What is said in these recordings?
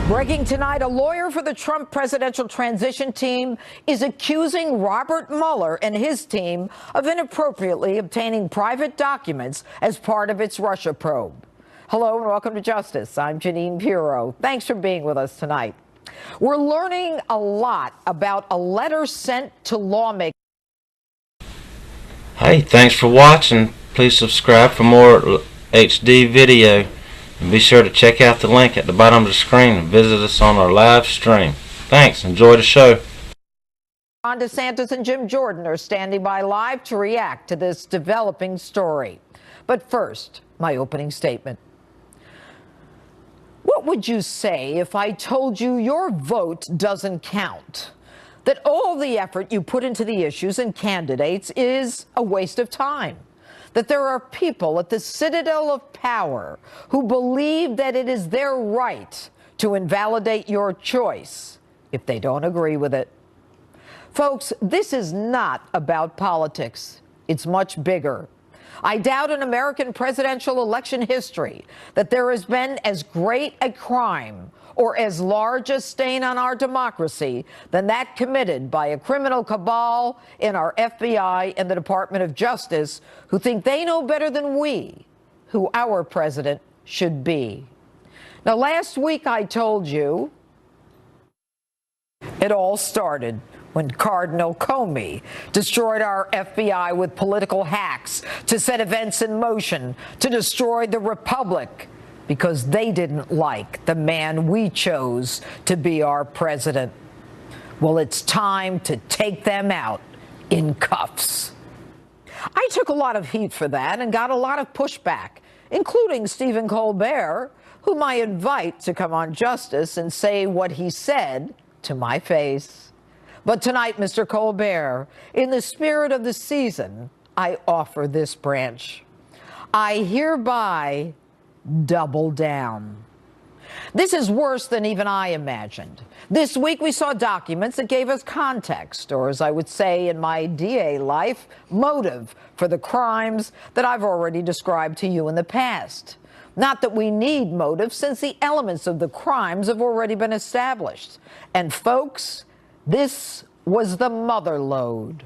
Breaking tonight, a lawyer for the Trump presidential transition team is accusing Robert Mueller and his team of inappropriately obtaining private documents as part of its Russia probe. Hello and welcome to Justice. I'm Jeanine Pirro. Thanks for being with us tonight. We're learning a lot about a letter sent to lawmakers. Hey, thanks for watching. Please subscribe for more HD video. And be sure to check out the link at the bottom of the screen and visit us on our live stream. Thanks. Enjoy the show. Ron DeSantis and Jim Jordan are standing by live to react to this developing story. But first, my opening statement. What would you say if I told you your vote doesn't count? That all the effort you put into the issues and candidates is a waste of time? That there are people at the citadel of power who believe that it is their right to invalidate your choice if they don't agree with it? Folks, this is not about politics. It's much bigger. I doubt in American presidential election history that there has been as great a crime or as large a stain on our democracy than that committed by a criminal cabal in our FBI and the Department of Justice who think they know better than we who our president should be. Now, last week I told you it all started when Cardinal Comey destroyed our FBI with political hacks to set events in motion to destroy the Republic because they didn't like the man we chose to be our president. Well, it's time to take them out in cuffs. I took a lot of heat for that and got a lot of pushback, including Stephen Colbert, whom I invite to come on Justice and say what he said to my face. But tonight, Mr. Colbert, in the spirit of the season, I offer this branch. I hereby double down. This is worse than even I imagined. This week we saw documents that gave us context, or as I would say in my DA life, motive for the crimes that I've already described to you in the past. Not that we need motive, since the elements of the crimes have already been established. And folks, this was the mother lode.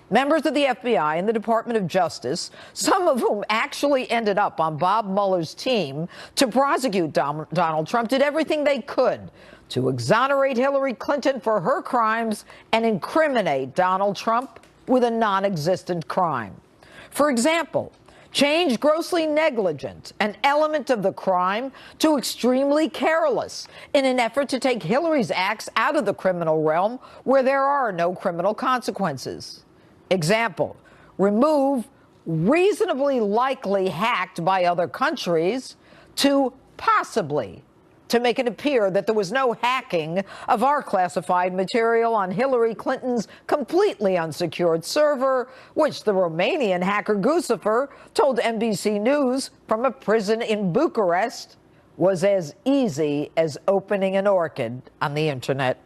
Members of the FBI and the Department of Justice, some of whom actually ended up on Bob Mueller's team to prosecute Donald Trump, did everything they could to exonerate Hillary Clinton for her crimes and incriminate Donald Trump with a non-existent crime. For example, change grossly negligent, an element of the crime, to extremely careless in an effort to take Hillary's acts out of the criminal realm where there are no criminal consequences. Example, remove reasonably likely hacked by other countries to possibly, to make it appear that there was no hacking of our classified material on Hillary Clinton's completely unsecured server, which the Romanian hacker Guccifer told NBC News from a prison in Bucharest was as easy as opening an orchid on the internet.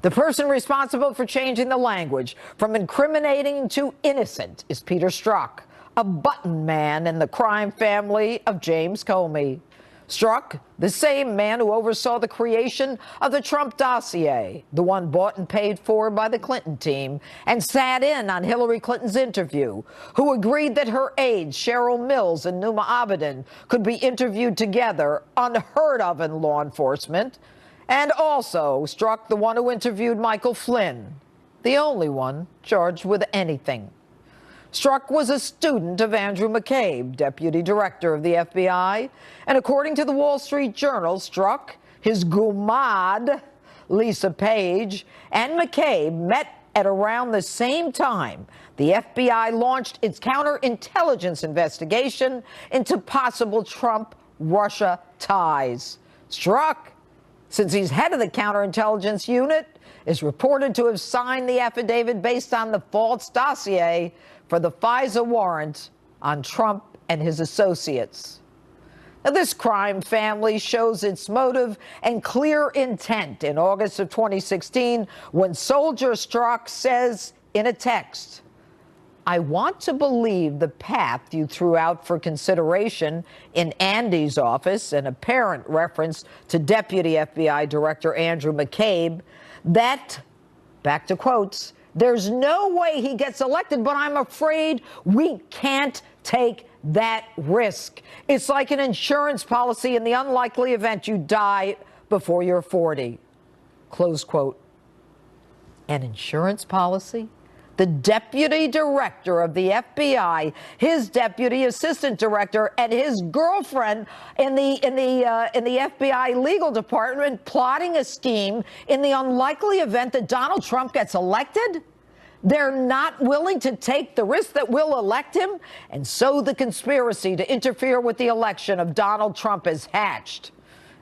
The person responsible for changing the language from incriminating to innocent is Peter Strzok, a button man in the crime family of James Comey. Strzok, the same man who oversaw the creation of the Trump dossier, the one bought and paid for by the Clinton team, and sat in on Hillary Clinton's interview, who agreed that her aides, Cheryl Mills and Numa Abedin, could be interviewed together, unheard of in law enforcement, and also Strzok, the one who interviewed Michael Flynn, the only one charged with anything. Strzok was a student of Andrew McCabe, deputy director of the FBI, and according to the Wall Street Journal, Strzok, his gumad, Lisa Page, and McCabe met at around the same time the FBI launched its counterintelligence investigation into possible Trump-Russia ties. Strzok, since he's head of the counterintelligence unit, is reported to have signed the affidavit based on the false dossier for the FISA warrant on Trump and his associates. Now, this crime family shows its motive and clear intent in August of 2016 when Soldier Strzok says in a text, I want to believe the path you threw out for consideration in Andy's office, an apparent reference to Deputy FBI Director Andrew McCabe, that, back to quotes, there's no way he gets elected, but I'm afraid we can't take that risk. It's like an insurance policy in the unlikely event you die before you're 40. Close quote. An insurance policy? The deputy director of the FBI, his deputy assistant director, and his girlfriend in the FBI legal department plotting a scheme in the unlikely event that Donald Trump gets elected? They're not willing to take the risk that will elect him, and so the conspiracy to interfere with the election of Donald Trump is hatched.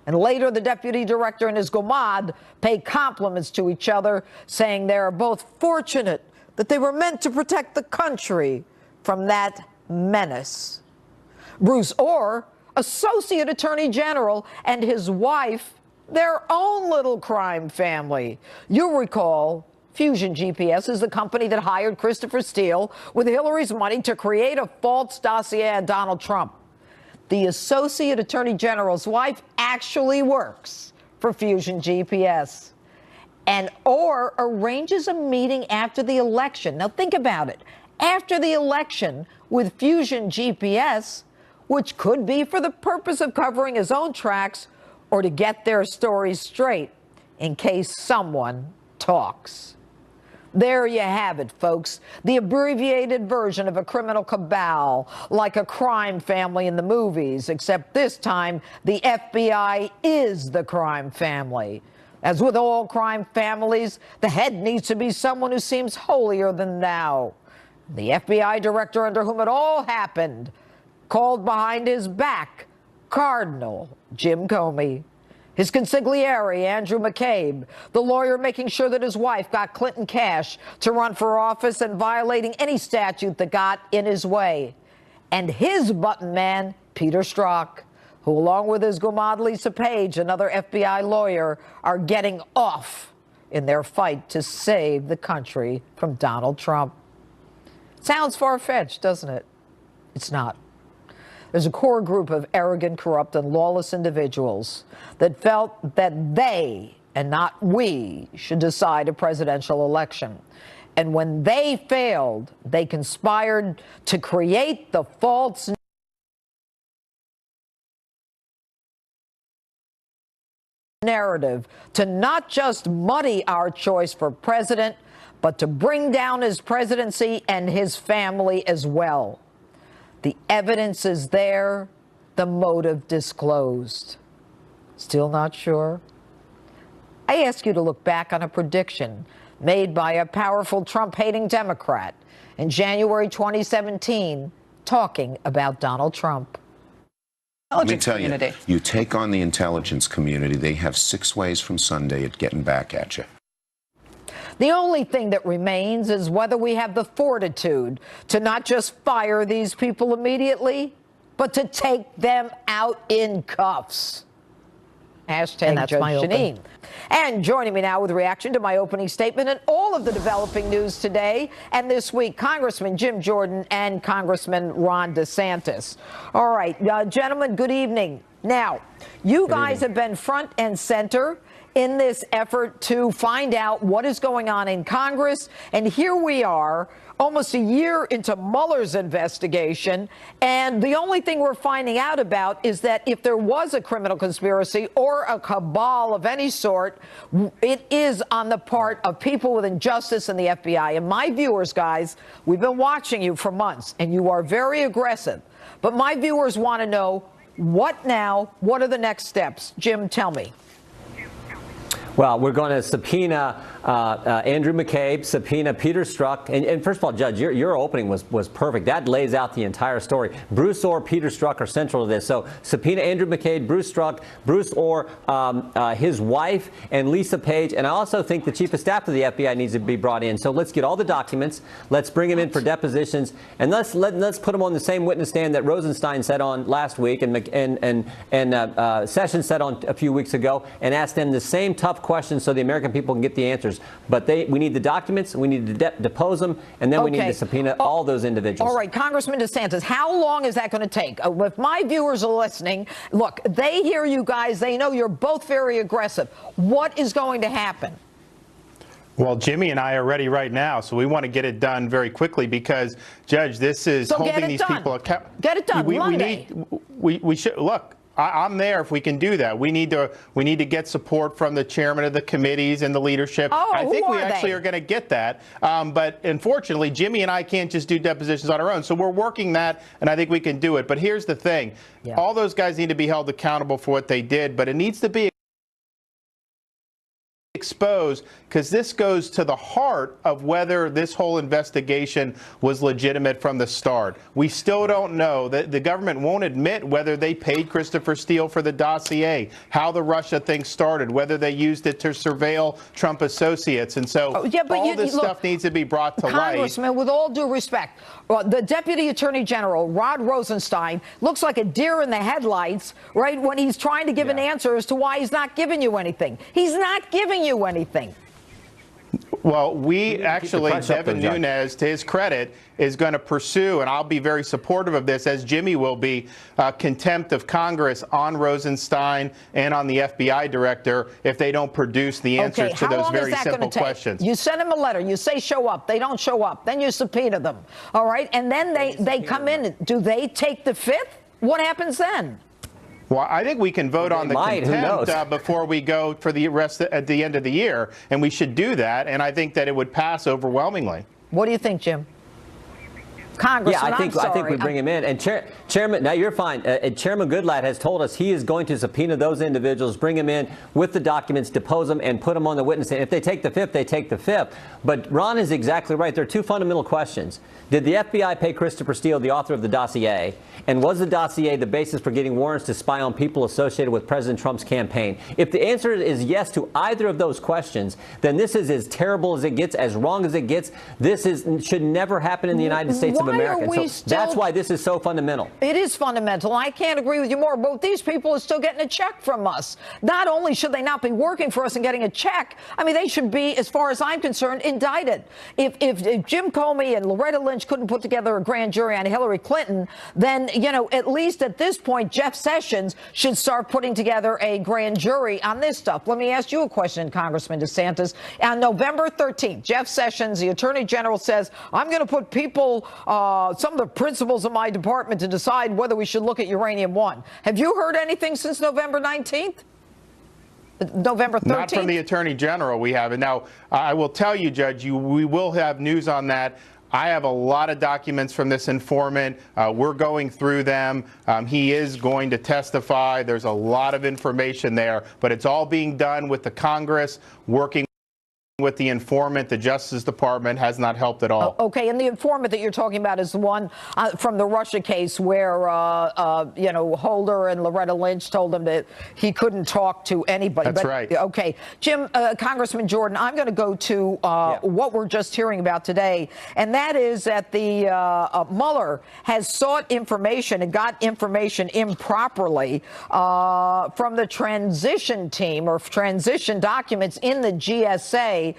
And later, the deputy director and his gomad pay compliments to each other, saying they are both fortunate that they were meant to protect the country from that menace. Bruce Orr, Associate Attorney General, and his wife, their own little crime family. You'll recall Fusion GPS is the company that hired Christopher Steele with Hillary's money to create a false dossier on Donald Trump. The Associate Attorney General's wife actually works for Fusion GPS. And Orr arranges a meeting after the election. Now think about it. After the election with Fusion GPS, which could be for the purpose of covering his own tracks or to get their stories straight in case someone talks. There you have it, folks. The abbreviated version of a criminal cabal, like a crime family in the movies, except this time the FBI is the crime family. As with all crime families, the head needs to be someone who seems holier than thou. The FBI director under whom it all happened called behind his back Cardinal Jim Comey. His consigliere, Andrew McCabe, the lawyer making sure that his wife got Clinton cash to run for office and violating any statute that got in his way. And his button man, Peter Strzok, who along with his gomad Lisa Page, another FBI lawyer, are getting off in their fight to save the country from Donald Trump. Sounds far-fetched, doesn't it? It's not. There's a core group of arrogant, corrupt, and lawless individuals that felt that they, and not we, should decide a presidential election. And when they failed, they conspired to create the false narrative to not just muddy our choice for president, but to bring down his presidency and his family as well. The evidence is there, the motive disclosed. Still not sure? I ask you to look back on a prediction made by a powerful Trump-hating Democrat in January 2017, talking about Donald Trump. Let me tell you, you take on the intelligence community, they have 6 ways from Sunday at getting back at you. The only thing that remains is whether we have the fortitude to not just fire these people immediately, but to take them out in cuffs. Hashtag Judge Jeanine. And joining me now with a reaction to my opening statement and all of the developing news today and this week, Congressman Jim Jordan and Congressman Ron DeSantis. All right, gentlemen, good evening. Now, you guys have been front and center in this effort to find out what is going on in Congress. And here we are, almost a year into Mueller's investigation. And the only thing we're finding out about is that if there was a criminal conspiracy or a cabal of any sort, it is on the part of people with injustice in the FBI. And my viewers, guys, we've been watching you for months, and you are very aggressive. But my viewers want to know, what now? What are the next steps? Jim, tell me. Well, we're going to subpoena Andrew McCabe, subpoena Peter Strzok. And first of all, Judge, your opening was perfect. That lays out the entire story. Bruce Orr, Peter Strzok are central to this. So subpoena Andrew McCabe, Bruce Strzok, Bruce Orr, his wife, and Lisa Page. And I also think the chief of staff of the FBI needs to be brought in. So let's get all the documents. Let's bring them in for depositions. And let's put them on the same witness stand that Rosenstein said on last week and Sessions said on a few weeks ago, and ask them the same tough tough questions so the American people can get the answers. But we need the documents, we need to depose them, and then we need to subpoena all those individuals. All right, Congressman DeSantis, how long is that going to take? If my viewers are listening, look, they hear you guys, they know you're both very aggressive. What is going to happen? Well, Jimmy and I are ready right now, so we want to get it done very quickly because, Judge, this is holding these people accountable. Get it done Monday. We should look. I'm there if we can do that. We need to get support from the chairman of the committees and the leadership. I think we actually are going to get that. But unfortunately, Jimmy and I can't just do depositions on our own. So we're working that, and I think we can do it. But here's the thing. All those guys need to be held accountable for what they did, but it needs to be exposed, because this goes to the heart of whether this whole investigation was legitimate from the start. We still don't know. The government won't admit whether they paid Christopher Steele for the dossier, how the Russia thing started, whether they used it to surveil Trump associates. And so all this stuff needs to be brought to light. Congressman, with all due respect, the Deputy Attorney General, Rod Rosenstein, looks like a deer in the headlights, right, when he's trying to give an answer as to why he's not giving you anything. He's not giving you anything. Well, we actually, Devin Nunes, to his credit, is going to pursue, and I'll be very supportive of this, as Jimmy will be, contempt of Congress on Rosenstein and on the FBI director if they don't produce the answers to those very simple questions. You send them a letter. You say show up. They don't show up. Then you subpoena them. All right? And then they come in. Do they take the fifth? What happens then? Well, I think we can vote on the contempt before we go for the rest at the end of the year, and we should do that. And I think that it would pass overwhelmingly. What do you think, Jim? Congressman, I think we bring him in. And Chairman, now you're fine. Chairman Goodlatte has told us he is going to subpoena those individuals, bring them in with the documents, depose them, and put them on the witness stand. If they take the fifth, they take the fifth. But Ron is exactly right. There are two fundamental questions. Did the FBI pay Christopher Steele, the author of the dossier? And was the dossier the basis for getting warrants to spy on people associated with President Trump's campaign? If the answer is yes to either of those questions, then this is as terrible as it gets, as wrong as it gets. This should never happen in the United States of America. So that's why this is so fundamental. It is fundamental. I can't agree with you more. But these people are still getting a check from us. Not only should they not be working for us and getting a check, I mean, they should be, as far as I'm concerned, indicted. If Jim Comey and Loretta Lynch couldn't put together a grand jury on Hillary Clinton, then, you know, at least at this point, Jeff Sessions should start putting together a grand jury on this stuff. Let me ask you a question, Congressman DeSantis. On November 13th, Jeff Sessions, the Attorney General, says, I'm going to put people, some of the principals of my department, to decide whether we should look at Uranium One. Have you heard anything since November 19th? November 13th? Not from the Attorney General, we haven't. Now, I will tell you, Judge, we will have news on that. I have a lot of documents from this informant. We're going through them. He is going to testify. There's a lot of information there, but it's all being done with the Congress, working with the informant. The Justice Department has not helped at all. Okay, and the informant that you're talking about is the one from the Russia case where, you know, Holder and Loretta Lynch told him that he couldn't talk to anybody. That's right. Okay. Jim, Congressman Jordan, I'm going to go to what we're just hearing about today, and that is that the Mueller has sought information and got information improperly from the transition team or transition documents in the GSA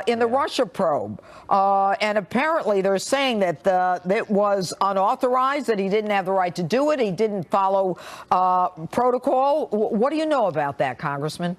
in the Russia probe. And apparently they're saying that it was unauthorized, that he didn't have the right to do it. He didn't follow protocol. What do you know about that, Congressman?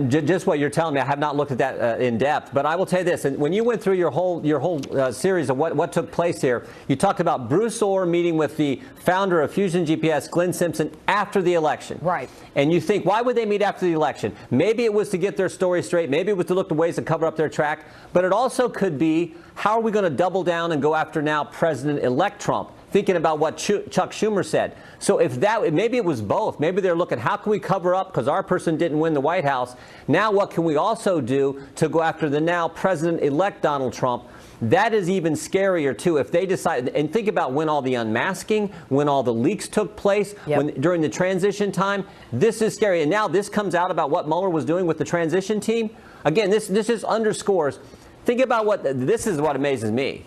Just what you're telling me, I have not looked at that in depth, but I will tell you this: and when you went through your whole series of what took place here, you talked about Bruce Orr meeting with the founder of Fusion GPS, Glenn Simpson, after the election. Right. And you think, why would they meet after the election? Maybe it was to get their story straight. Maybe it was to look at ways to cover up their track. But it also could be, how are we going to double down and go after now President-elect Trump? Thinking about what Chuck Schumer said. So if that, maybe it was both. Maybe they're looking, how can we cover up, because our person didn't win the White House. Now what can we also do to go after the now President-elect Donald Trump? That is even scarier, too, if they decide. And think about when all the unmasking, when all the leaks took place, during the transition time. This is scary. And now this comes out about what Mueller was doing with the transition team. Again, this just underscores. Think about this is what amazes me.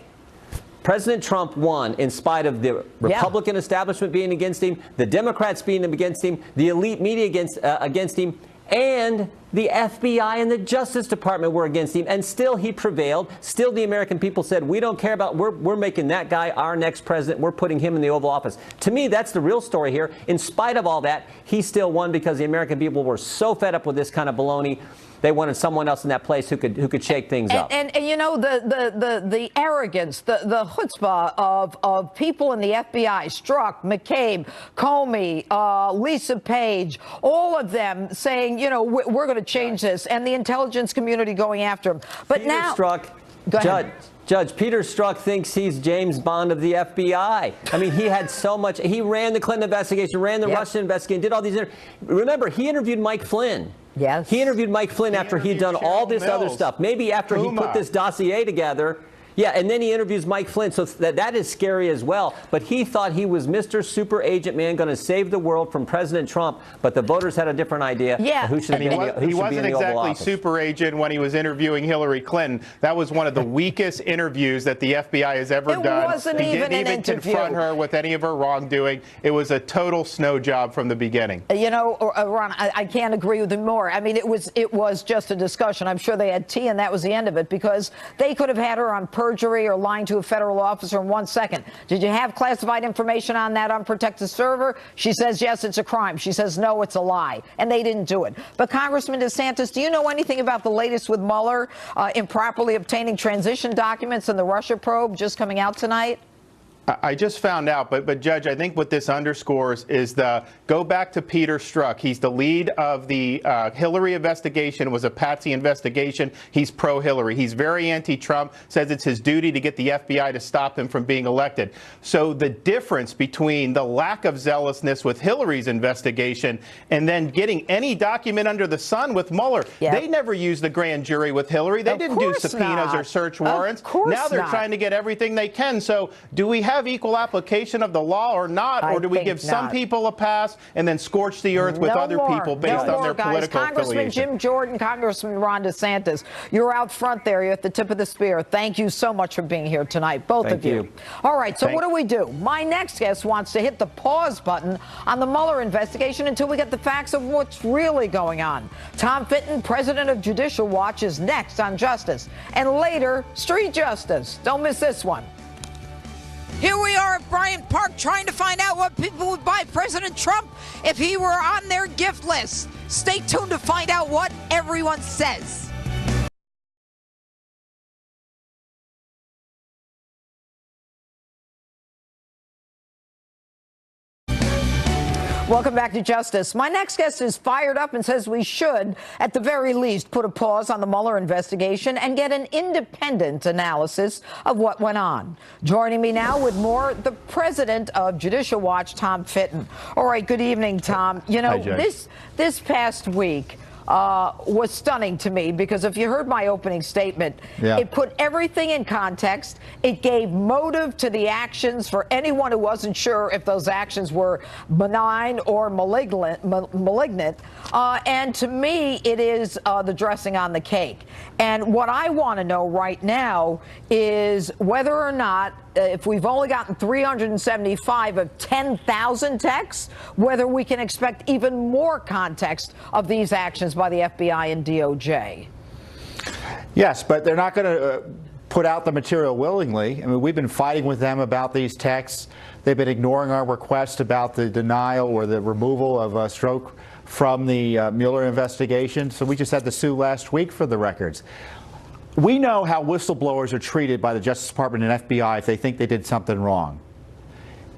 President Trump won in spite of the Republican establishment being against him, the Democrats being against him, the elite media against him. and the FBI and the Justice Department were against him, and still he prevailed. Still the American people said, we don't care about, we're making that guy our next president. We're putting him in the Oval Office. To me, that's the real story here. In spite of all that, he still won because the American people were so fed up with this kind of baloney. They wanted someone else in that place who could shake things up. And you know, the arrogance, the chutzpah of people in the FBI, Strzok, McCabe, Comey, Lisa Page, all of them saying, you know, we're going to change this, and the intelligence community going after him. But Peter now, Strzok, Judge, Peter Strzok thinks he's James Bond of the FBI. I mean, he had so much. He ran the Clinton investigation, ran the Russian investigation, did all these. Remember, he interviewed Mike Flynn. Yes. He interviewed Mike Flynn after he'd done all this other stuff. Maybe after he put this dossier together. Yeah, and then he interviews Mike Flynn, so that is scary as well. But he thought he was Mr. Super Agent Man, going to save the world from President Trump. But the voters had a different idea. Yeah, who should he wasn't exactly super agent when he was interviewing Hillary Clinton. That was one of the weakest interviews that the FBI has ever done. It wasn't he even didn't an even interview. confront her with any of her wrongdoing. It was a total snow job from the beginning. You know, Ron, I can't agree with him more. I mean, it was just a discussion. I'm sure they had tea, and that was the end of it, because they could have had her on perjury or lying to a federal officer in 1 second. Did you have classified information on that unprotected server? She says, yes, it's a crime. She says, no, it's a lie. And they didn't do it. But Congressman DeSantis, do you know anything about the latest with Mueller improperly obtaining transition documents in the Russia probe just coming out tonight? I just found out, but Judge, I think what this underscores is go back to Peter Strzok. He's the lead of the Hillary investigation. It was a patsy investigation. He's pro-Hillary. He's very anti-Trump, says it's his duty to get the FBI to stop him from being elected. So the difference between the lack of zealousness with Hillary's investigation and then getting any document under the sun with Mueller, they never used the grand jury with Hillary. They didn't do subpoenas or search warrants. Now they're trying to get everything they can. So do we have equal application of the law or not, or do we give some people a pass and then scorch the earth with other people based on their political Congressman affiliation? Jim Jordan, Congressman Ron DeSantis, you're out front there. You're at the tip of the spear. Thank you so much for being here tonight, both of you. All right, so what do? My next guest wants to hit the pause button on the Mueller investigation until we get the facts of what's really going on. Tom Fitton, president of Judicial Watch, is next on Justice, and later, Street Justice. Don't miss this one. Here we are at Bryant Park trying to find out what people would buy President Trump if he were on their gift list. Stay tuned to find out what everyone says. Welcome back to Justice. My next guest is fired up and says we should, at the very least, put a pause on the Mueller investigation and get an independent analysis of what went on. Joining me now with more, the president of Judicial Watch, Tom Fitton. All right, good evening, Tom. You know, this past week was stunning to me, because if you heard my opening statement, it put everything in context. It gave motive to the actions for anyone who wasn't sure if those actions were benign or malignant. And to me, it is the dressing on the cake. And what I want to know right now is whether or not, if we've only gotten 375 of 10,000 texts, whether we can expect even more context of these actions by the FBI and DOJ. Yes, but they're not going to put out the material willingly. I mean, we've been fighting with them about these texts. They've been ignoring our request about the denial or the removal of Strzok from the Mueller investigation. So we just had to sue last week for the records. We know how whistleblowers are treated by the Justice Department and FBI if they think they did something wrong.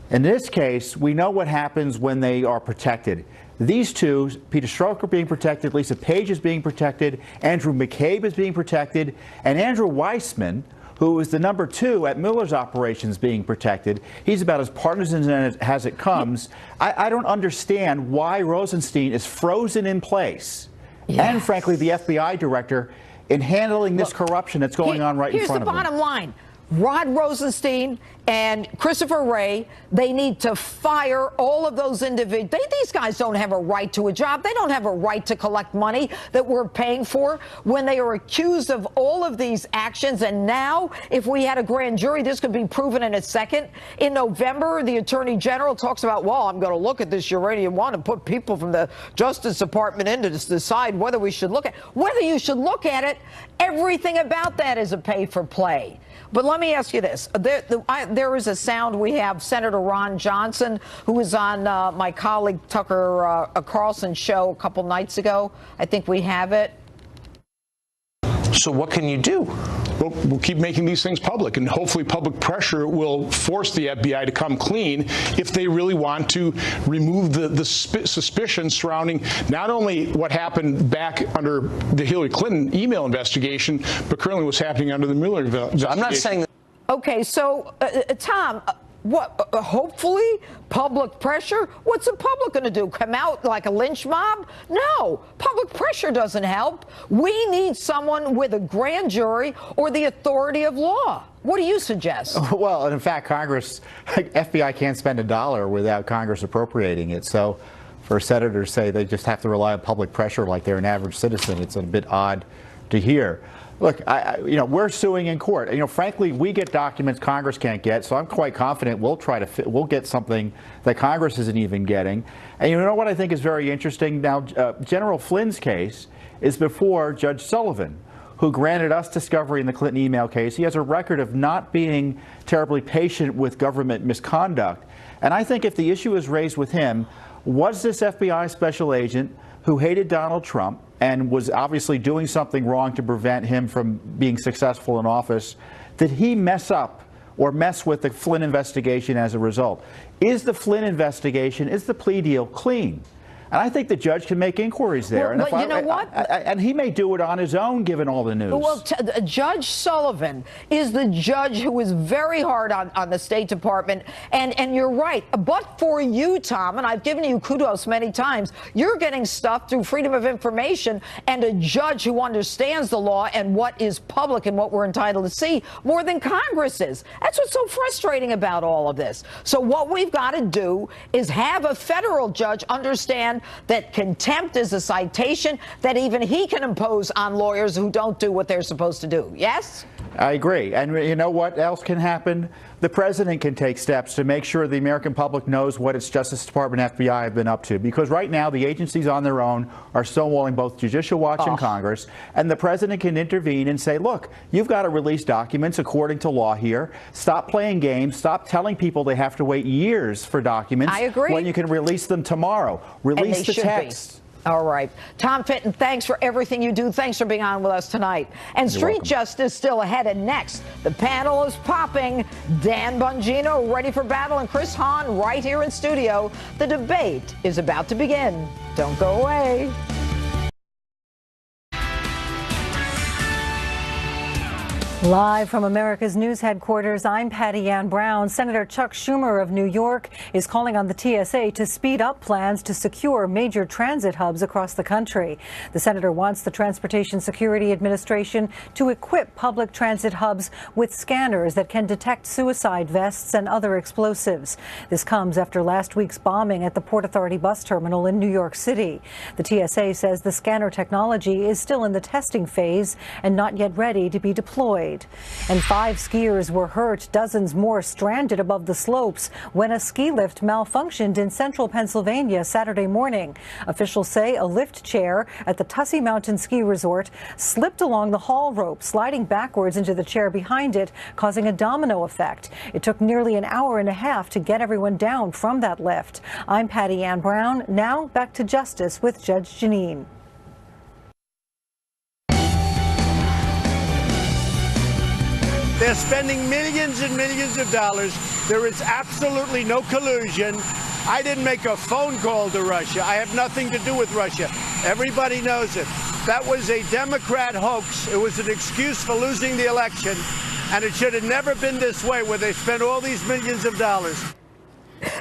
In this case, we know what happens when they are protected. These two, Peter Strzok, are being protected, Lisa Page is being protected, Andrew McCabe is being protected, and Andrew Weissman, who is the number 2 at Mueller's operations, being protected. He's about as partisan as it comes. I don't understand why Rosenstein is frozen in place, and frankly, the FBI director, in handling this corruption that's going on right in front of them. Here's the bottom line. Rod Rosenstein and Christopher Wray, they need to fire all of those individuals. These guys don't have a right to a job. They don't have a right to collect money that we're paying for when they are accused of all of these actions. And now, if we had a grand jury, this could be proven in a second. In November, the Attorney General talks about, well, I'm going to look at this uranium one and put people from the Justice Department in to decide whether we should look at whether you should look at it. Everything about that is a pay for play. But let me ask you this. There is a sound. We have Senator Ron Johnson, who was on my colleague Tucker Carlson's show a couple nights ago. I think we have it. So what can you do? Well, we'll keep making these things public, and hopefully public pressure will force the FBI to come clean if they really want to remove the suspicion surrounding not only what happened back under the Hillary Clinton email investigation, but currently what's happening under the Mueller investigation. I'm not saying that. Okay, so, Tom, what, hopefully public pressure? What's the public going to do? Come out like a lynch mob? No, public pressure doesn't help. We need someone with a grand jury or the authority of law. What do you suggest? Well, in fact, Congress, FBI can't spend $1 without Congress appropriating it. So for senators to say they just have to rely on public pressure like they're an average citizen, it's a bit odd to hear. Look, we're suing in court. Frankly, we get documents Congress can't get, so I'm quite confident we'll get something that Congress isn't even getting. And you know what I think is very interesting? Now, General Flynn's case is before Judge Sullivan, who granted us discovery in the Clinton email case. He has a record of not being terribly patient with government misconduct. And I think if the issue is raised with him, was this FBI special agent who hated Donald Trump and was obviously doing something wrong to prevent him from being successful in office, did he mess up or mess with the Flynn investigation as a result? Is the Flynn investigation, is the plea deal clean? And I think the judge can make inquiries there. Well, but you know what? And he may do it on his own, given all the news. Well, Judge Sullivan is the judge who is very hard on the State Department. And you're right. But for you, Tom, and I've given you kudos many times, you're getting stuff through Freedom of Information and a judge who understands the law and what is public and what we're entitled to see more than Congress is. That's what's so frustrating about all of this. So what we've got to do is have a federal judge understand that contempt is a citation that even he can impose on lawyers who don't do what they're supposed to do. Yes? I agree. And you know what else can happen? The president can take steps to make sure the American public knows what its Justice Department and FBI have been up to. Because right now, the agencies on their own are stonewalling both Judicial Watch and Congress. And the president can intervene and say, look, you've got to release documents according to law here. Stop playing games. Stop telling people they have to wait years for documents. I agree. When you can release them tomorrow. Release the text. All right. Tom Fitton, thanks for everything you do. Thanks for being on with us tonight. And Street Justice still ahead. And next, the panel is popping. Dan Bongino ready for battle and Chris Hahn right here in studio. The debate is about to begin. Don't go away. Live from America's news headquarters, I'm Patty Ann Brown. Senator Chuck Schumer of New York is calling on the TSA to speed up plans to secure major transit hubs across the country. The senator wants the Transportation Security Administration to equip public transit hubs with scanners that can detect suicide vests and other explosives. This comes after last week's bombing at the Port Authority bus terminal in New York City. The TSA says the scanner technology is still in the testing phase and not yet ready to be deployed. And 5 skiers were hurt, dozens more stranded above the slopes when a ski lift malfunctioned in central Pennsylvania Saturday morning. Officials say a lift chair at the Tussey Mountain Ski Resort slipped along the haul rope, sliding backwards into the chair behind it, causing a domino effect. It took nearly an hour and a half to get everyone down from that lift. I'm Patty Ann Brown. Now back to Justice with Judge Jeanine. They're spending millions and millions of dollars. There is absolutely no collusion. I didn't make a phone call to Russia. I have nothing to do with Russia. Everybody knows it. That was a Democrat hoax. It was an excuse for losing the election. And it should have never been this way, where they spent all these millions of dollars.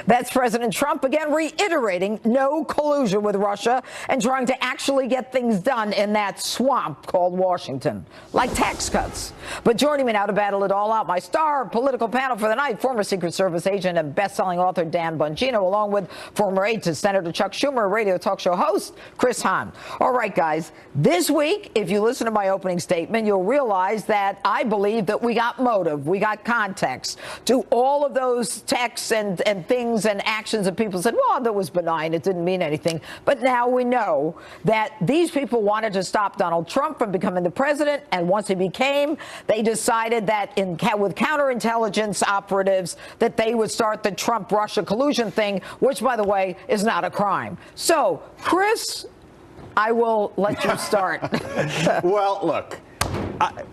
That's President Trump again reiterating no collusion with Russia and trying to actually get things done in that swamp called Washington, like tax cuts. But joining me now to battle it all out, my star political panel for the night, former Secret Service agent and best-selling author Dan Bongino, along with former aide to Senator Chuck Schumer, radio talk show host Chris Hahn. All right, guys, this week, if you listen to my opening statement, you'll realize that I believe that we got motive, we got context to all of those texts and things and actions that people said, well, that was benign, it didn't mean anything. But now we know that these people wanted to stop Donald Trump from becoming the president, and once he became, they decided that with counterintelligence operatives that they would start the Trump-Russia collusion thing, which, by the way, is not a crime. So, Chris, I will let you start. Well, look.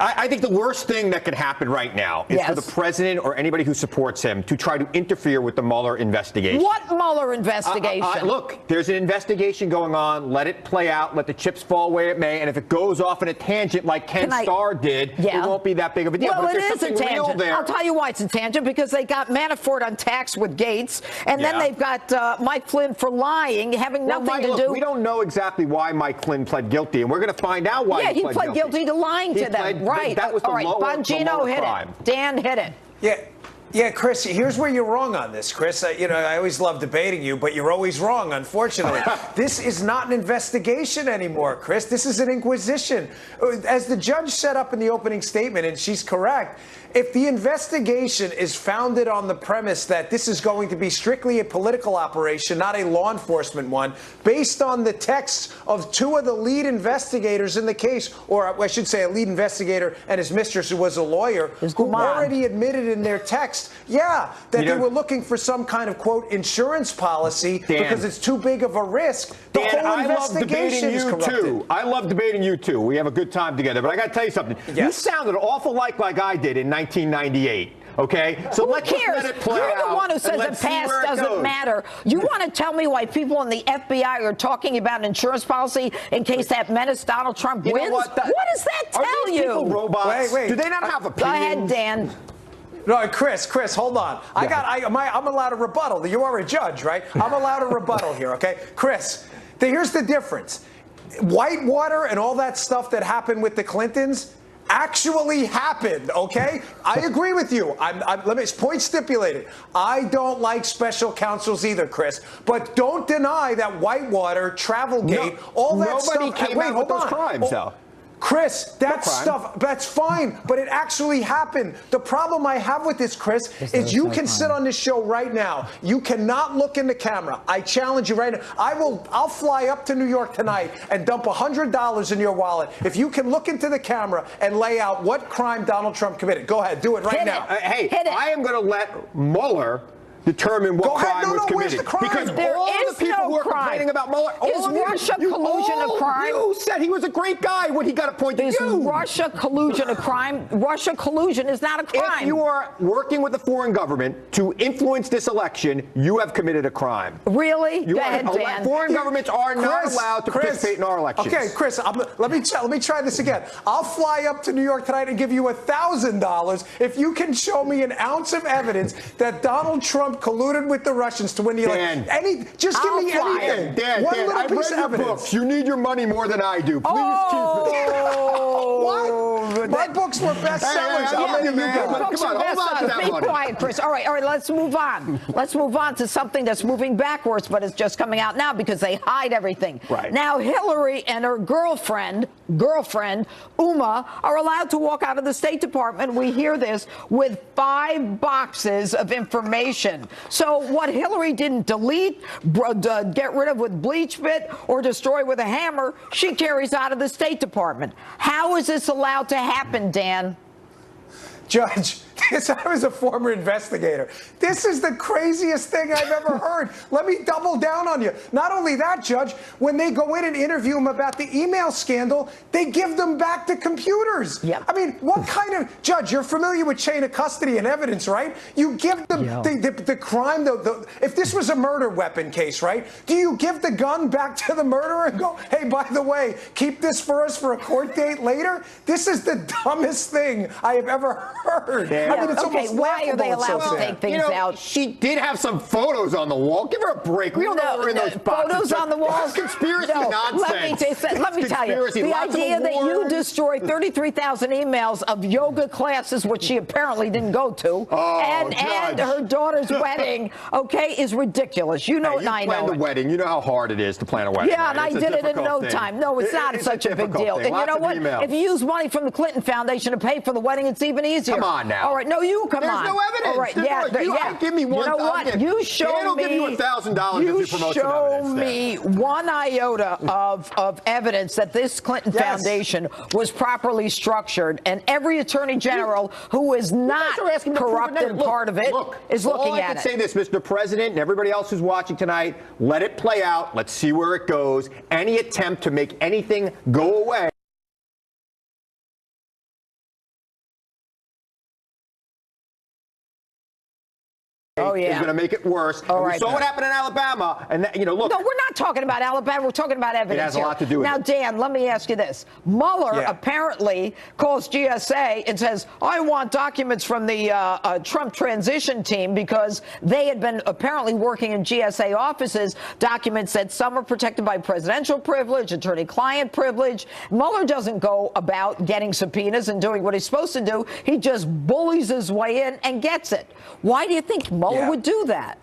I think the worst thing that could happen right now is for the president or anybody who supports him to try to interfere with the Mueller investigation. What Mueller investigation? Look, there's an investigation going on. Let it play out. Let the chips fall where it may. And if it goes off in a tangent like Ken Starr did, it won't be that big of a deal. Well, but it is a tangent. I'll tell you why it's a tangent, because they got Manafort on tax with Gates, and then they've got Mike Flynn for lying, having nothing to do. We don't know exactly why Mike Flynn pled guilty, and we're going to find out why he pled guilty to lying to them. Right. That was the lower Bongino hit crime. it. Dan hit it. Yeah, Chris, here's where you're wrong on this, Chris. I always love debating you, but you're always wrong, unfortunately. This is not an investigation anymore, Chris. This is an inquisition. As the judge set up in the opening statement, and she's correct, if the investigation is founded on the premise that this is going to be strictly a political operation, not a law enforcement one, based on the texts of two of the lead investigators in the case, or I should say a lead investigator and his mistress, who was a lawyer, who already admitted in their text, that they were looking for some kind of, quote, insurance policy because it's too big of a risk. The whole investigation is corrupted. I love debating you, too. We have a good time together. But I got to tell you something. You sounded an awful like I did in 1998. Okay, so let's just let it play out. You're the one who says the past doesn't matter. You want to tell me why people in the FBI are talking about an insurance policy in case that menace Donald Trump wins? What does that tell you? Are these people robots? Wait. Do they not have opinions? Go ahead, Dan. No, Chris, hold on. I'm allowed to rebuttal. You are a judge, right? I'm allowed to rebuttal here, okay? Chris, here's the difference. Whitewater and all that stuff that happened with the Clintons actually happened, okay? I agree with you. Let me point stipulated. I don't like special counsels either, Chris. But don't deny that Whitewater, Travelgate, all that stuff. Nobody came out with those crimes, though. Chris, that stuff, that's fine, but it actually happened. The problem I have with this, Chris, is you can sit on this show right now. You cannot look in the camera. I challenge you right now. I'll fly up to New York tonight and dump $100 in your wallet if you can look into the camera and lay out what crime Donald Trump committed. Go ahead, do it right now. Hey, I am going to let Mueller determine what crime was committed. Because all the people who are complaining about Mueller, is Russia collusion a crime? You said he was a great guy when he got appointed. Is Russia collusion a crime? Russia collusion is not a crime. If you are working with a foreign government to influence this election, you have committed a crime. Really? Go ahead, Dan. Foreign governments are not allowed to participate in our elections. Okay, Chris, let me try this again. I'll fly up to New York tonight and give you $1,000 if you can show me an ounce of evidence that Donald Trump colluded with the Russians to win the election. Just give me anything. Dan, I've read your books. You need your money more than I do. Please keep it. What? My books were bestsellers. Come on, be quiet, Chris. All right, let's move on. Let's move on to something that's moving backwards, but it's just coming out now because they hide everything. Right. Now, Hillary and her girlfriend, Uma, are allowed to walk out of the State Department. We hear this with 5 boxes of information. So what Hillary didn't delete, get rid of with bleach bit, or destroy with a hammer, she carries out of the State Department. How is this allowed to happen, Dan? Judge, I was a former investigator. This is the craziest thing I've ever heard. Let me double down on you. Not only that, Judge, when they go in and interview them about the email scandal, they give them back the computers. Yep. I mean, what kind of, Judge, you're familiar with chain of custody and evidence, right? You give them the crime, if this was a murder weapon case, right? Do you give the gun back to the murderer and go, hey, by the way, keep this for us for a court date later? This is the dumbest thing I have ever heard. Yeah. Okay, why are they allowed to take things out? She did have some photos on the wall. Give her a break. We don't know her in those boxes. Photos on the walls? Conspiracy nonsense. Let me tell you, the idea that you destroyed 33,000 emails of yoga classes, which she apparently didn't go to, and her daughter's wedding, okay, is ridiculous. You know it, and I know it. You planned the wedding. You know how hard it is to plan a wedding. Yeah, and I did it in no time. No, it's not such a big deal. And you know what? If you use money from the Clinton Foundation to pay for the wedding, it's even easier. Come on now. All right, no, you come on. There's no evidence. All right, Give me one. You know what? You show me. Give you $1,000 if you promote some evidence. Show me one iota of evidence that this Clinton Foundation was properly structured, and every attorney general who is not corrupted part of it is looking at it. I can say this, Mr. President, and everybody else who's watching tonight, let it play out. Let's see where it goes. Any attempt to make anything go away is going to make it worse. We saw what happened in Alabama, and look. No, we're not talking about Alabama. We're talking about evidence. It has a lot to do with it. Now, Dan, let me ask you this. Mueller apparently calls GSA and says, I want documents from the Trump transition team because they had been apparently working in GSA offices, documents that some are protected by presidential privilege, attorney-client privilege. Mueller doesn't go about getting subpoenas and doing what he's supposed to do. He just bullies his way in and gets it. Why do you think Mueller would do that?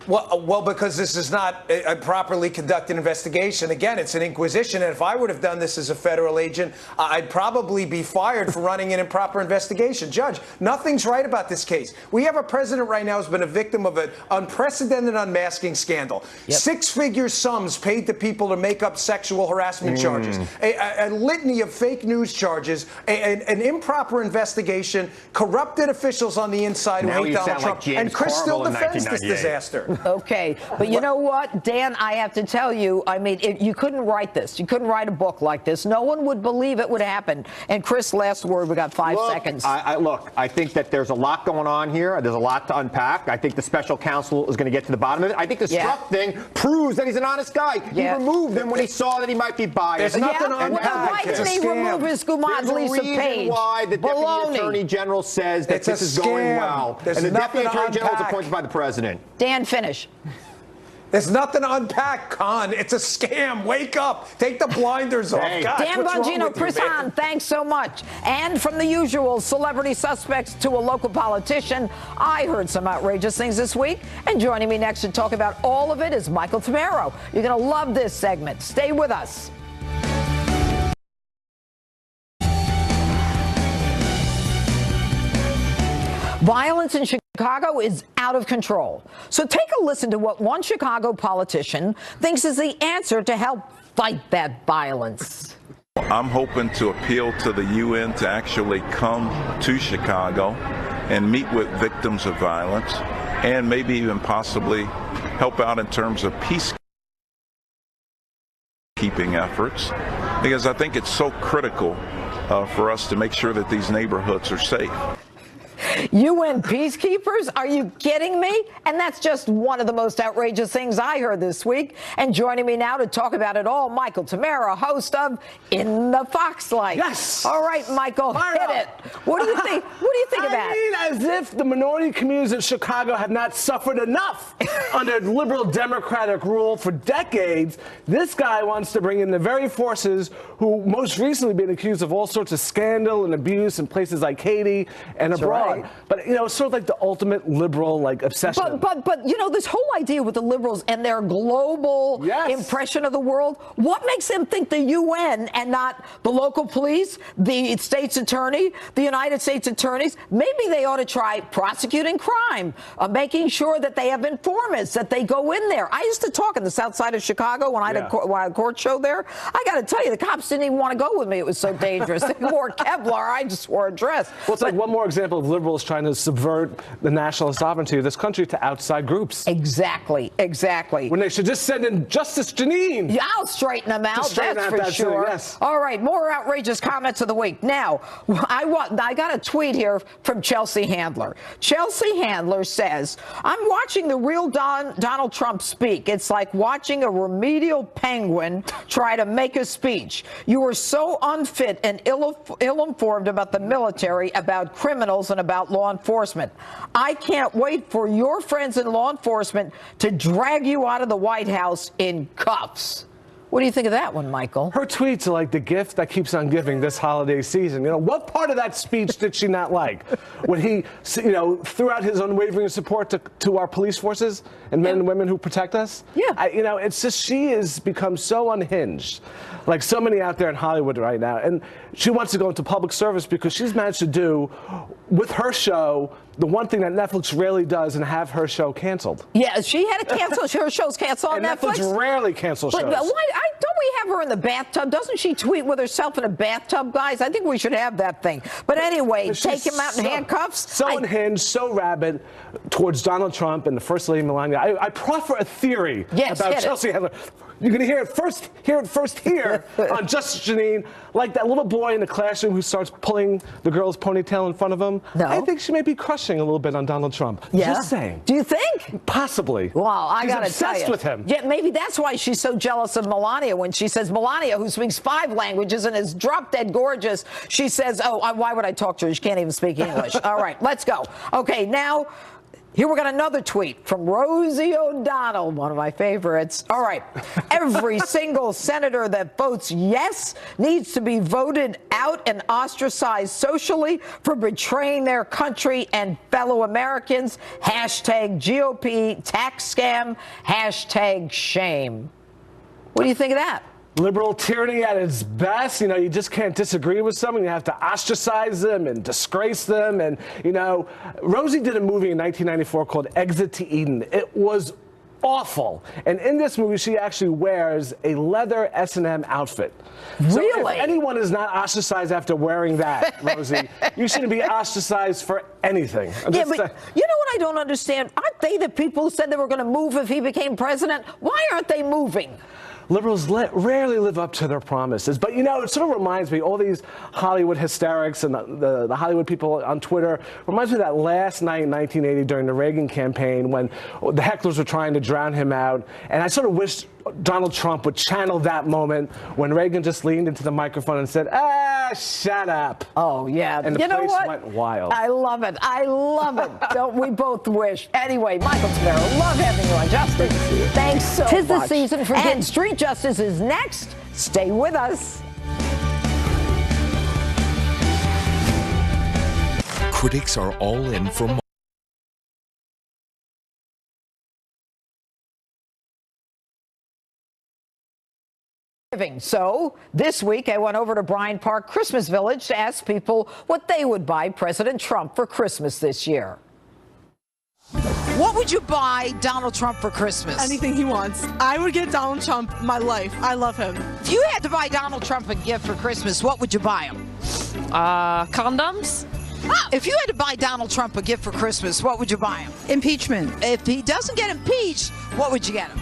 Well, because this is not a properly conducted investigation. Again, it's an inquisition, and if I would have done this as a federal agent, I'd probably be fired for running an improper investigation. Judge, nothing's right about this case. We have a president right now who's been a victim of an unprecedented unmasking scandal. Six-figure sums paid to people to make up sexual harassment charges, a litany of fake news charges, an improper investigation, corrupted officials on the inside who hate Donald Trump, and Chris still defends this disaster. Okay, but you know what, Dan, I have to tell you, I mean, you couldn't write this. You couldn't write a book like this. No one would believe it would happen. And Chris, last word, we got 5 seconds. I think that there's a lot going on here. There's a lot to unpack. I think the special counsel is going to get to the bottom of it. I think the Strzok thing proves that he's an honest guy. He removed him when he saw that he might be biased. There's nothing on why didn't he remove his Gumad Lisa Page? There's a reason why the Deputy Attorney General says that this is going well. And the Deputy Attorney General is appointed by the President. Dan, finish. There's nothing to unpack, Con. It's a scam. Wake up. Take the blinders off. God, Dan Bongino, Chris Hahn, thanks so much. And from the usual celebrity suspects to a local politician, I heard some outrageous things this week. And joining me next to talk about all of it is Michael Tamero. You're going to love this segment. Stay with us. Violence in Chicago is out of control. So take a listen to what one Chicago politician thinks is the answer to help fight that violence. I'm hoping to appeal to the UN to actually come to Chicago and meet with victims of violence and maybe even possibly help out in terms of peacekeeping efforts, because I think it's so critical for us to make sure that these neighborhoods are safe. UN peacekeepers? Are you kidding me? And that's just one of the most outrageous things I heard this week. And joining me now to talk about it all, Michael Tamero, host of In the Foxlight. Yes. All right, Michael, hit it. What do you think? What do you think of that? I mean, as if the minority communities of Chicago have not suffered enough under liberal Democratic rule for decades. This guy wants to bring in the very forces who most recently been accused of all sorts of scandal and abuse in places like Haiti and abroad. Right. But, you know, it's sort of like the ultimate liberal, like, obsession. But you know, this whole idea with the liberals and their global impression of the world, what makes them think the UN and not the local police, the state's attorney, the United States attorneys? Maybe they ought to try prosecuting crime, making sure that they have informants, that they go in there. I used to talk in the south side of Chicago when I had a court show there. I got to tell you, the cops didn't even want to go with me. It was so dangerous. They wore Kevlar. I just wore a dress. Well, it's like one more example of liberals trying to subvert the national sovereignty of this country to outside groups. Exactly. When they should just send in Justice Jeanine. Yeah, I'll straighten them out, that's for sure. Yes. All right, more outrageous comments of the week. Now, I got a tweet here from Chelsea Handler. Chelsea Handler says, I'm watching the real Donald Trump speak. It's like watching a remedial penguin try to make a speech. You are so unfit and ill-informed about the military, about criminals, and about about law enforcement. I can't wait for your friends in law enforcement to drag you out of the White House in cuffs. What do you think of that one, Michael? Her tweets are like the gift that keeps on giving this holiday season. You know, what part of that speech did she not like? When he, you know, threw out his unwavering support to our police forces and men and women who protect us? Yeah. You know, it's just she has become so unhinged, like so many out there in Hollywood right now. And she wants to go into public service because she's managed to do, with her show, the one thing that Netflix rarely does, and have her show canceled. Yeah, she had to cancel. Her show's canceled on and Netflix rarely cancels shows. But why, don't we have her in the bathtub? Doesn't she tweet with herself in a bathtub, guys? I think we should have that thing. But anyway, take him out in handcuffs. So unhinged, so rabid towards Donald Trump and the First Lady Melania. I proffer a theory about Chelsea Handler. You're going to hear it first here on Justice Jeanine, like that little boy in the classroom who starts pulling the girl's ponytail in front of him. No. I think she may be crushing a little bit on Donald Trump. Yeah. Just saying. Do you think? Possibly. Well, I got to tell you. She's obsessed with him. Yeah, maybe that's why she's so jealous of Melania. When she says, Melania, who speaks 5 languages and is drop dead gorgeous, she says, oh, why would I talk to her? She can't even speak English. All right, let's go. Okay, now... Here we got another tweet from Rosie O'Donnell, one of my favorites. All right. Every single senator that votes yes needs to be voted out and ostracized socially for betraying their country and fellow Americans. Hashtag GOP tax scam. Hashtag shame. What do you think of that? Liberal tyranny at its best. You know, you just can't disagree with someone. You have to ostracize them and disgrace them. And, you know, Rosie did a movie in 1994 called Exit to Eden. It was awful. And in this movie, she actually wears a leather S&M outfit. Really? So if anyone is not ostracized after wearing that, Rosie, you shouldn't be ostracized for anything. Yeah, but you know what I don't understand? Aren't they the people who said they were going to move if he became president? Why aren't they moving? Liberals rarely live up to their promises. But, you know, it sort of reminds me, all these Hollywood hysterics and the Hollywood people on Twitter, reminds me of that last night in 1980 during the Reagan campaign when the hecklers were trying to drown him out. And I sort of wished Donald Trump would channel that moment when Reagan just leaned into the microphone and said, shut up. Oh, yeah. And the place went wild. I love it. I love it. Don't we both wish? Anyway, Michael Pirro, love having you on Justice. Thanks so much. 'Tis the season for And Street Justice is next. Stay with us. Critics are all in for So this week I went over to Bryant Park Christmas Village to ask people what they would buy President Trump for Christmas this year. What would you buy Donald Trump for Christmas? Anything he wants. I would get Donald Trump my life. I love him. If you had to buy Donald Trump a gift for Christmas, what would you buy him? Condoms. If you had to buy Donald Trump a gift for Christmas, what would you buy him? Impeachment. If he doesn't get impeached, what would you get him?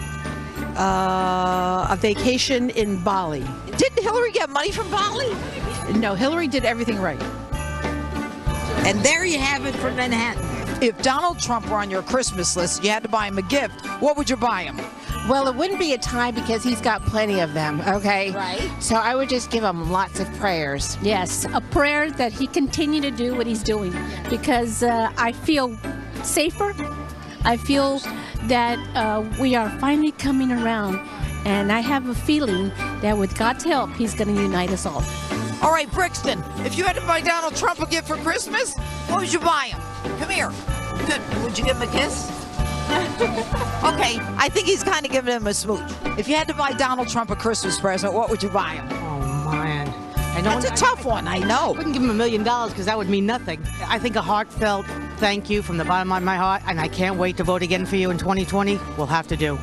A vacation in Bali. Didn't Hillary get money from Bali? No, Hillary did everything right. And there you have it from Manhattan. If Donald Trump were on your Christmas list, you had to buy him a gift, what would you buy him? Well, it wouldn't be a tie because he's got plenty of them, okay? Right. So I would just give him lots of prayers. Yes, a prayer that he continue to do what he's doing because I feel safer. I feel that we are finally coming around, and I have a feeling that with God's help, he's going to unite us all. All right, Brixton, if you had to buy Donald Trump a gift for Christmas, what would you buy him? Come here. Good. Would you give him a kiss? Okay, I think he's kind of giving him a smooch. If you had to buy Donald Trump a Christmas present, what would you buy him? Oh, man. I know That's a tough one, I know. I wouldn't give him $1 million because that would mean nothing. I think a heartfelt thank you from the bottom of my heart, and I can't wait to vote again for you in 2020. We'll have to do.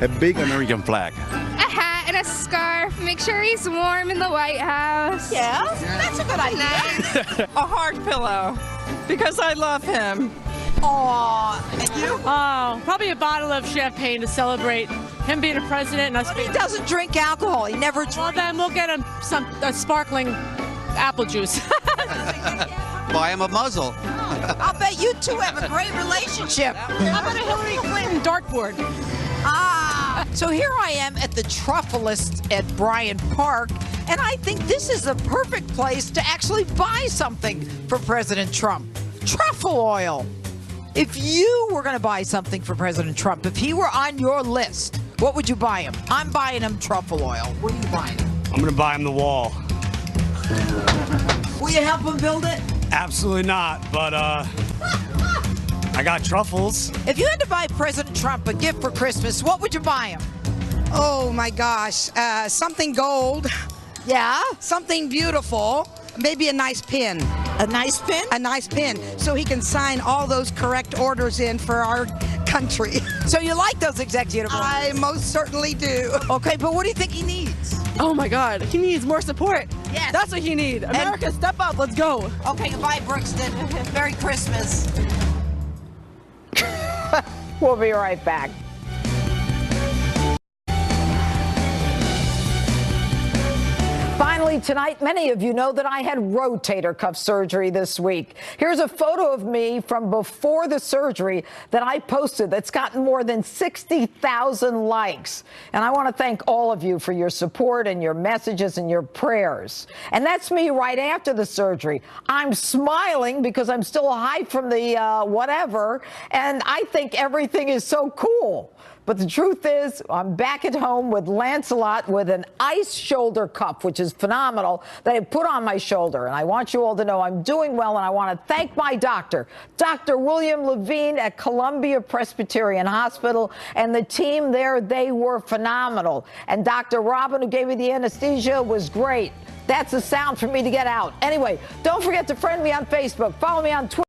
A big American flag. A hat and a scarf. Make sure he's warm in the White House. Yeah, that's a good idea. A heart pillow, because I love him. Aw, and you? Oh, probably a bottle of champagne to celebrate him being a president. And us But he doesn't drink alcohol. He never drinks. Well, then we'll get him some sparkling apple juice. Buy him a muzzle. I'll bet you two have a great relationship. How about a Hillary Clinton dartboard? So here I am at the Truffleist at Bryant Park, and I think this is the perfect place to actually buy something for President Trump. truffle oil. If you were going to buy something for President Trump, if he were on your list, what would you buy him? I'm buying him truffle oil. What are you buying him? I'm going to buy him the wall. Will you help him build it? Absolutely not, but I got truffles. If you had to buy President Trump a gift for Christmas, what would you buy him? Oh my gosh, something gold. Yeah? Something beautiful. Maybe a nice pin. A nice pin? A nice pin, so he can sign all those correct orders in for our country. So you like those executive orders? I most certainly do. Okay, but what do you think he needs? Oh my God, he needs more support. Yes. That's what he needs. America, step up, let's go. Okay, goodbye, Brookston. Merry Christmas. We'll be right back. Finally, tonight, many of you know that I had rotator cuff surgery this week. Here's a photo of me from before the surgery that I posted that's gotten more than 60,000 likes. And I want to thank all of you for your support and your messages and your prayers. And that's me right after the surgery. I'm smiling because I'm still high from the whatever, and I think everything is so cool. But the truth is, I'm back at home with Lancelot with an ice shoulder cuff, which is phenomenal, that I put on my shoulder. And I want you all to know I'm doing well, and I want to thank my doctor, Dr. William Levine at Columbia Presbyterian Hospital, and the team there. They were phenomenal. And Dr. Robin, who gave me the anesthesia, was great. That's the sound for me to get out. Anyway, don't forget to friend me on Facebook, follow me on Twitter.